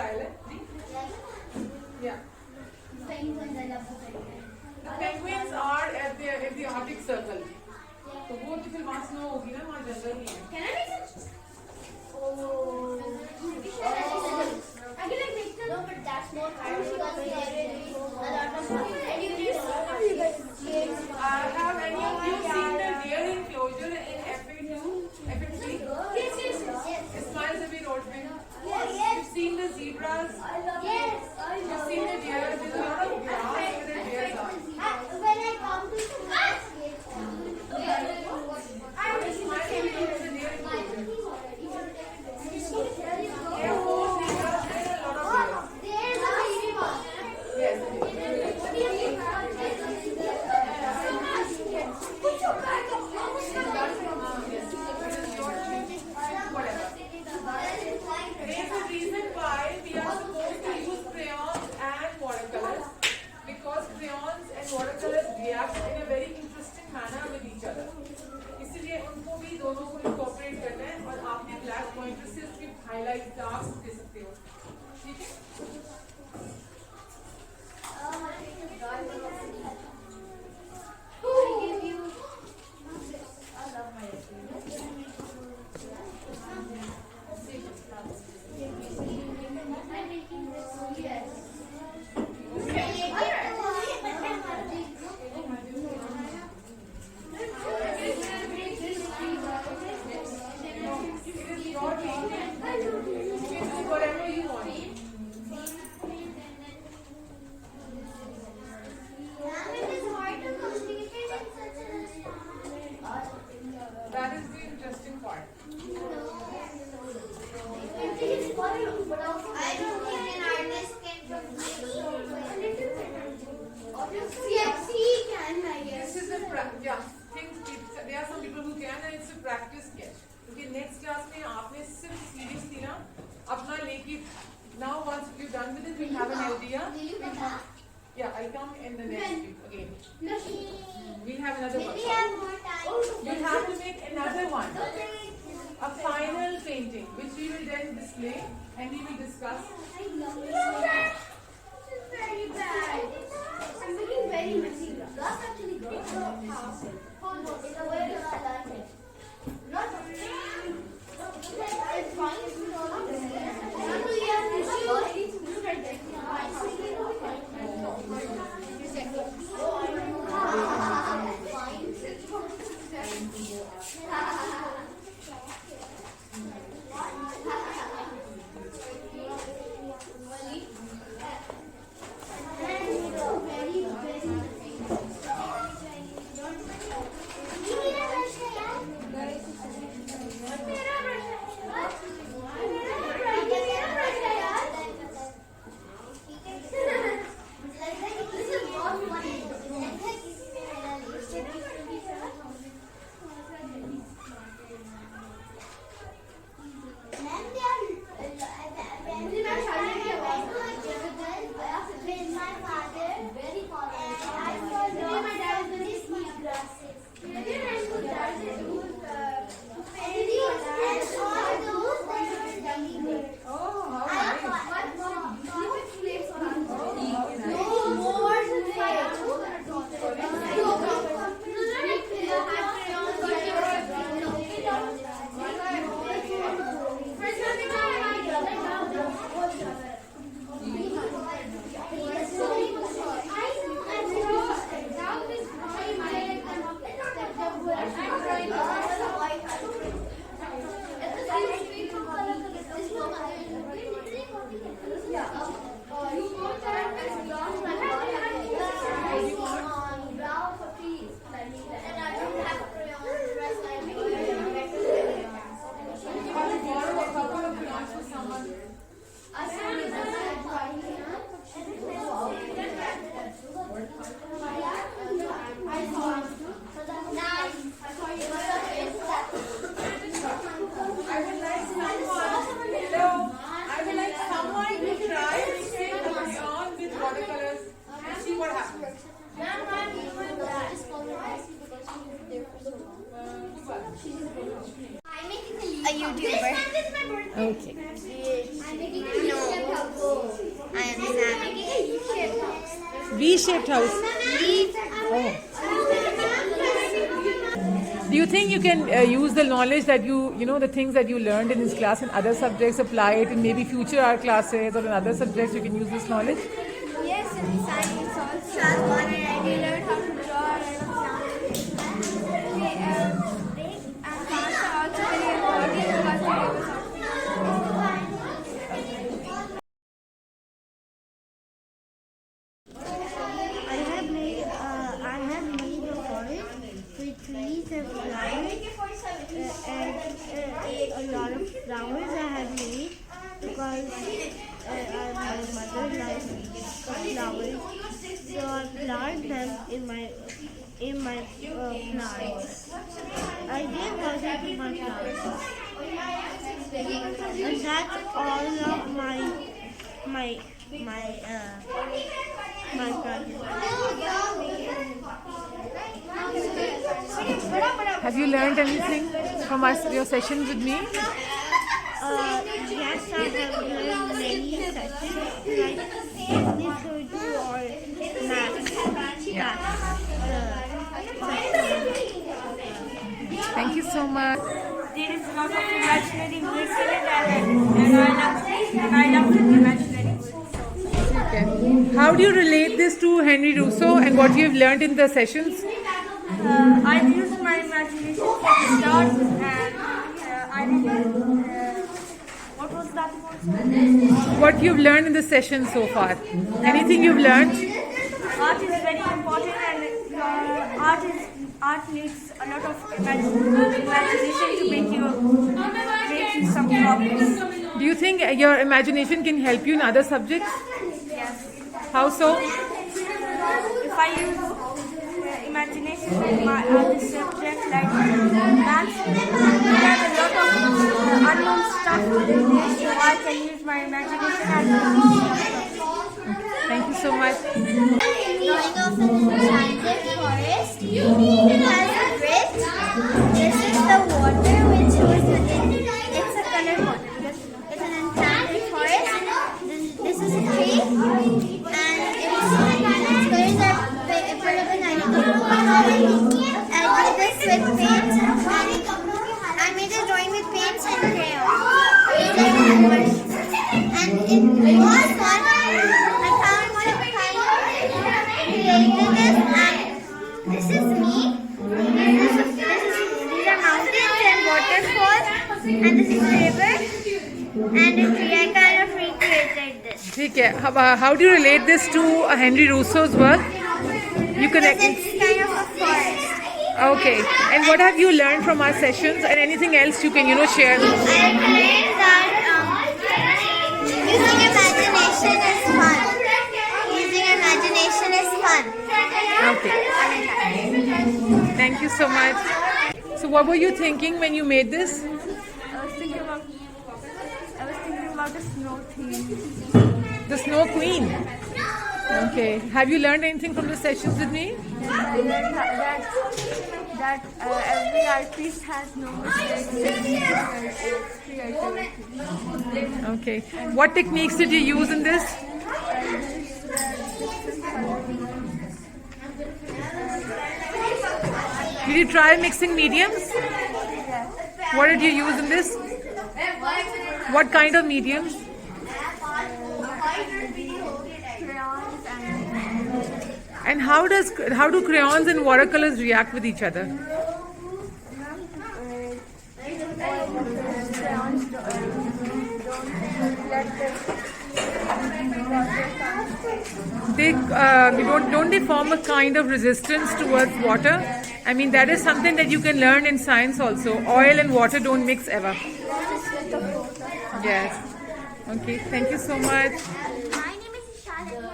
style है जी. Yeah. The penguins are at the Arctic Circle. तो वो तो फिर वहाँ स्नो होगी ना, वहाँ जंगल ही है. Can I make it? Oh. I can like make them. No, but that's more hard because we are really a lot of money. Have any of you seen the deer enclosure in FA2, FA3? Yes. Ismail Zabi Road में. Yes. You've seen the zebras. Yes. You've seen the deer. There's a lot of grass where the deers are. When I come to Ismail Zabi Road is a deer enclosure. There are 4 zebras there and a lot of deer. Yes. Whatever. There's a reason why we are supposed to use crayons and watercolors, because crayons and watercolors react in a very interesting manner with each other. इसलिए उनको भी दोनों को incorporate करना है और आपने black pointer से उसकी highlight darks दे सकते हो. ठीक है? Whatever you want. That is the interesting part. This is a there are some people who can, and it's a practice sketch. क्योंकि next class में आपने सिर्फ series थी ना, अपना लेके. Now once you're done with it, we'll have an idea. Yeah, I'll come in the next week again. We'll have another one. You'll have to make another one. A final painting, which we will then display and we will discuss. Very bad. I'm looking very messy. That's actually good. It's a way to learn it. Not it's fine. December. Okay. I'm making a U-shaped house. I understand. I'm making a U-shaped house. V-shaped house. Oh. Do you think you can use the knowledge that you know, the things that you learned in this class in other subjects, apply it in maybe future art classes or in other subjects you can use this knowledge? Yes, in science also. We learned how to draw and and cards are also very important because they give us I have made a forest with trees and flowers and a lot of flowers I have made because my mother likes flowers, so I plant them in my plants. I give water to my plants, and that's all of my project. Have you learned anything from your sessions with me? Yes, I have learned many sessions like English, Urdu, or math. Thank you so much. There is a lot of imaginary words in it, and I love imaginary words. Okay. How do you relate this to Henry Rousseau and what you have learned in the sessions? I've used my imagination for the start, and I didn't. What was that one? What you've learned in the session so far? Anything you've learned? Art is very important, and art needs a lot of imagination to make you some problems. Do you think your imagination can help you in other subjects? Yes. How so? If I use imagination in my other subject like maths, there's a lot of unknown stuff in there, so I can use my imagination as Thank you so much. Going off an enchanted forest. It has a bridge. This is the water which was it's a colored water because it's an enchanted forest. This is a tree and its colors are full of an I did this with paint and I made a drawing with paints and crayons. And it was fun. I found one of created this and this is me. These are mountains and waterfalls and this is river and a tree. I kind of recreated this. Okay. How do you relate this to Henry Rousseau's work? You Because connect. it's kind of a forest. Okay. And what have you learned from our sessions and anything else you can, share? I learned that using imagination is fun. Using imagination is fun. Okay. Thank you so much. So what were you thinking when you made this? I was thinking about the snow theme. The Snow Queen. Okay. Have you learned anything from the sessions with me? I learned that every artist has no mistakes. Okay. What techniques did you use in this? Did you try mixing mediums? What did you use in this? What kind of mediums? Crayons And how do crayons and watercolors react with each other? crayons Don't they form a kind of resistance towards water? I mean, that is something that you can learn in science also. Oil and water don't mix ever. Yes. Okay. Thank you so much. My name is Shalini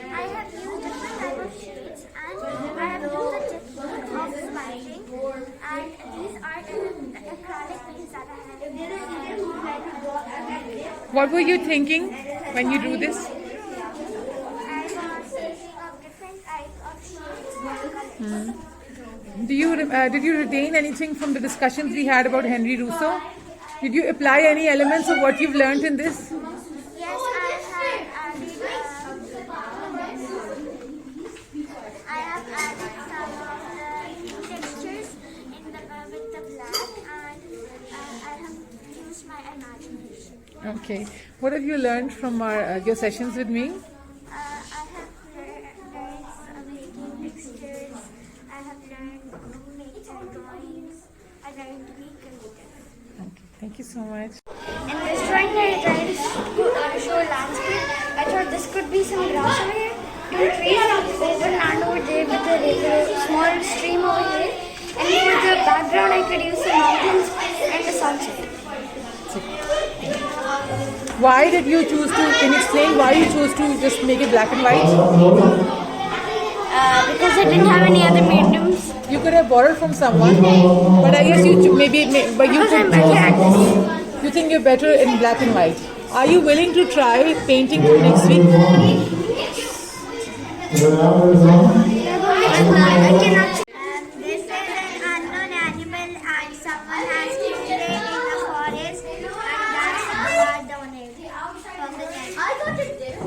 and I have used different type of shades and I have used a technique of smiling and these are acrylic paints that I have. What were you thinking when you do this? I was thinking of different types of shades and colors. Did you retain anything from the discussions we had about Henry Rousseau? Did you apply any elements of what you've learned in this? Yes, I have added some of the textures in with the black, and I have used my imagination. Okay. What have you learned from your sessions with me? I have learned making textures. I have learned making drawings. I learned to be creative. Okay. Thank you so much. In this drawing, I tried to show a landscape. I thought this could be some grass over here, two trees, there's a land over there with a small stream over here, and for the background, I could use the mountains and the sunset. Why did you choose to? Can you explain why you chose to just make it black and white? Because I didn't have any other mediums. You could have borrowed from someone, but I guess but you Because I'm could better at choose. You think you're better in black and white. Are you willing to try painting from next week? I cannot. This is an unknown animal, and someone has killed it in the forest, and that's the donate from the cat. I got it there.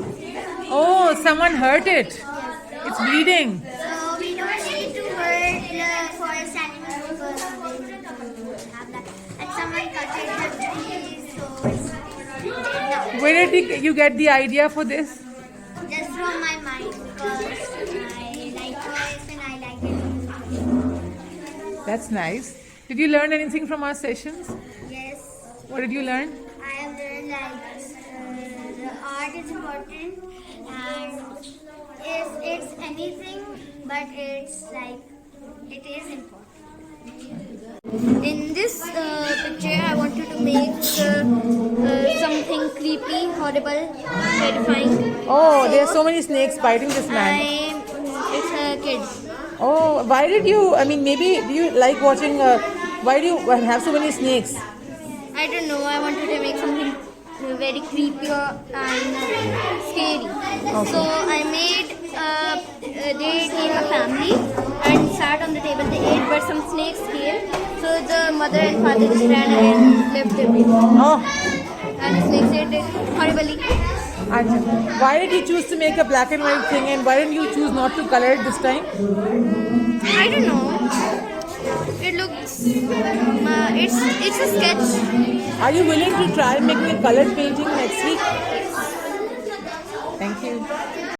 Oh, someone hurt it. It's bleeding. So we don't need to hurt the forest animals because they don't have that. And someone cut it the trees, so it's dead now. Where did you get the idea for this? Just from my mind because I like forest and I like it. That's nice. Did you learn anything from our sessions? Yes, What did you learn? I have learned like the art is important and if it's anything, but it's like it is important. In this picture, I wanted to make something creepy, horrible, terrifying. Oh, there are so many snakes biting this man. It's a kid. Oh, why did you? I mean, maybe do you like watching? Why do you have so many snakes? I don't know. I wanted to make something very creepy and scary. Okay. So I made. They came a family and sat on the table. They ate, but some snakes came. So the mother and father just ran and left their baby. Oh, And the snakes ate it horribly. Acha. Why did you choose to make a black and white thing, and why didn't you choose not to color it this time? I don't know. It looks. It's a sketch. Are you willing to try making a colored painting next week? Thank you.